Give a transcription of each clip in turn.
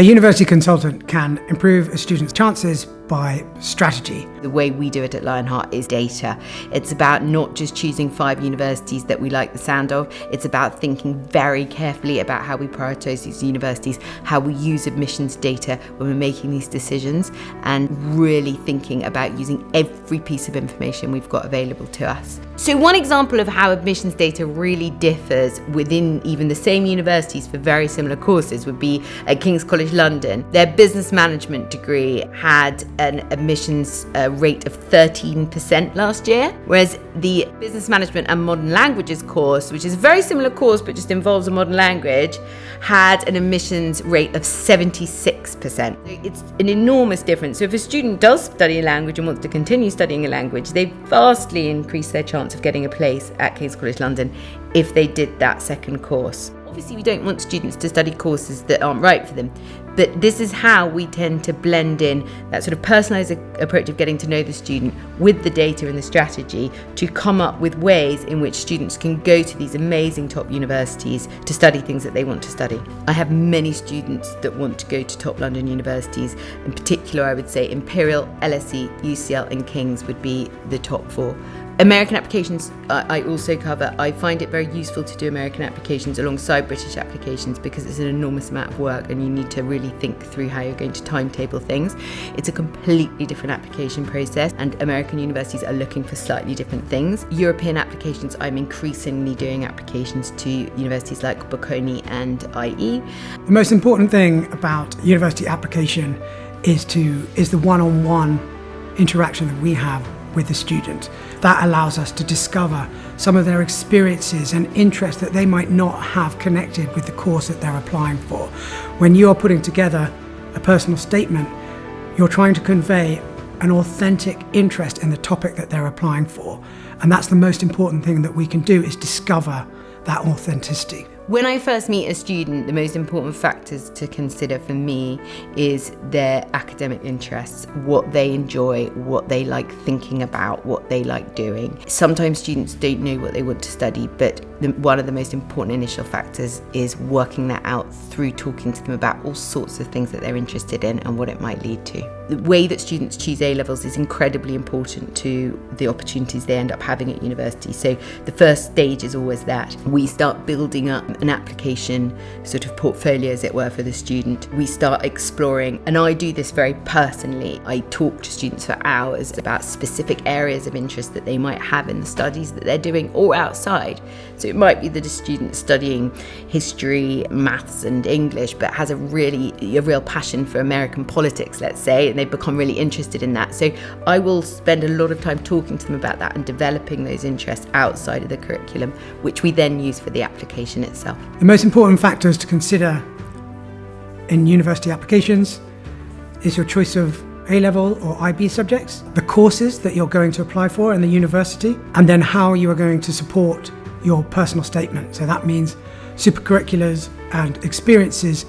A university consultant can improve a student's chances by strategy. The way we do it at Lionheart is data. It's about not just choosing 5 universities that we like the sound of. It's about thinking very carefully about how we prioritise these universities, how we use admissions data when we're making these decisions, and really thinking about using every piece of information we've got available to us. So one example of how admissions data really differs within even the same universities for very similar courses would be at King's College London. Their business management degree had an admissions rate of 13% last year, whereas the business management and modern languages course, which is a very similar course but just involves a modern language, had an admissions rate of 76%. It's an enormous difference. So if a student does study a language and wants to continue studying a language, they vastly increase their chance of getting a place at King's College London if they did that second course. Obviously, we don't want students to study courses that aren't right for them, but this is how we tend to blend in that sort of personalised approach of getting to know the student with the data and the strategy to come up with ways in which students can go to these amazing top universities to study things that they want to study. I have many students that want to go to top London universities. In particular, I would say Imperial, LSE, UCL and King's would be the top 4. American applications I also cover. I find it very useful to do American applications alongside British applications because it's an enormous amount of work and you need to really think through how you're going to timetable things. It's a completely different application process and American universities are looking for slightly different things. European applications, I'm increasingly doing applications to universities like Bocconi and IE. The most important thing about university application is the one-on-one interaction that we have with the student. That allows us to discover some of their experiences and interests that they might not have connected with the course that they're applying for. When you're putting together a personal statement, you're trying to convey an authentic interest in the topic that they're applying for. And that's the most important thing that we can do, is discover that authenticity. When I first meet a student, the most important factors to consider for me is their academic interests, what they enjoy, what they like thinking about, what they like doing. Sometimes students don't know what they want to study, but one of the most important initial factors is working that out through talking to them about all sorts of things that they're interested in and what it might lead to. The way that students choose A-levels is incredibly important to the opportunities they end up having at university. So the first stage is always that. We start building up an application sort of portfolio, as it were, for the student. We start exploring, and I do this very personally. I talk to students for hours about specific areas of interest that they might have in the studies that they're doing or outside. So it might be that a student studying history, maths and English, but has a real passion for American politics, let's say, and they've become really interested in that. So I will spend a lot of time talking to them about that and developing those interests outside of the curriculum, which we then use for the application itself. The most important factors to consider in university applications is your choice of A-level or IB subjects, the courses that you're going to apply for in the university, and then how you are going to support your personal statement. So that means supercurriculars and experiences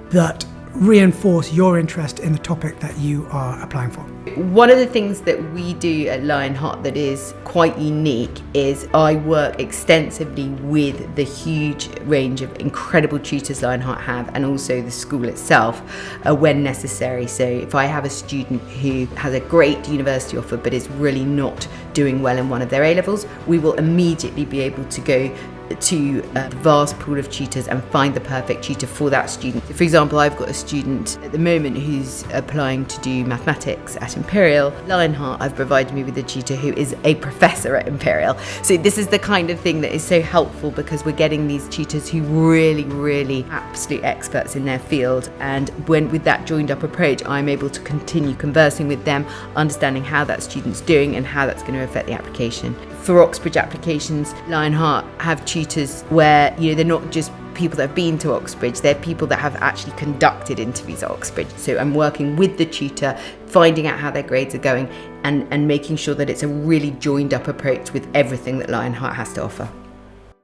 that reinforce your interest in the topic that you are applying for. One of the things that we do at Lionheart that is quite unique is I work extensively with the huge range of incredible tutors Lionheart have, and also the school itself when necessary. So if I have a student who has a great university offer but is really not doing well in one of their A-levels, we will immediately be able to go to the vast pool of tutors and find the perfect tutor for that student. For example, I've got a student at the moment who's applying to do mathematics at Imperial. Lionheart have provided me with a tutor who is a professor at Imperial. So this is the kind of thing that is so helpful because we're getting these tutors who really absolute experts in their field, and with that joined up approach, I'm able to continue conversing with them, understanding how that student's doing and how that's going to affect the application. For Oxbridge applications, Lionheart have tutors where they're not just people that have been to Oxbridge, they're people that have actually conducted interviews at Oxbridge. So I'm working with the tutor, finding out how their grades are going and making sure that it's a really joined up approach with everything that Lionheart has to offer.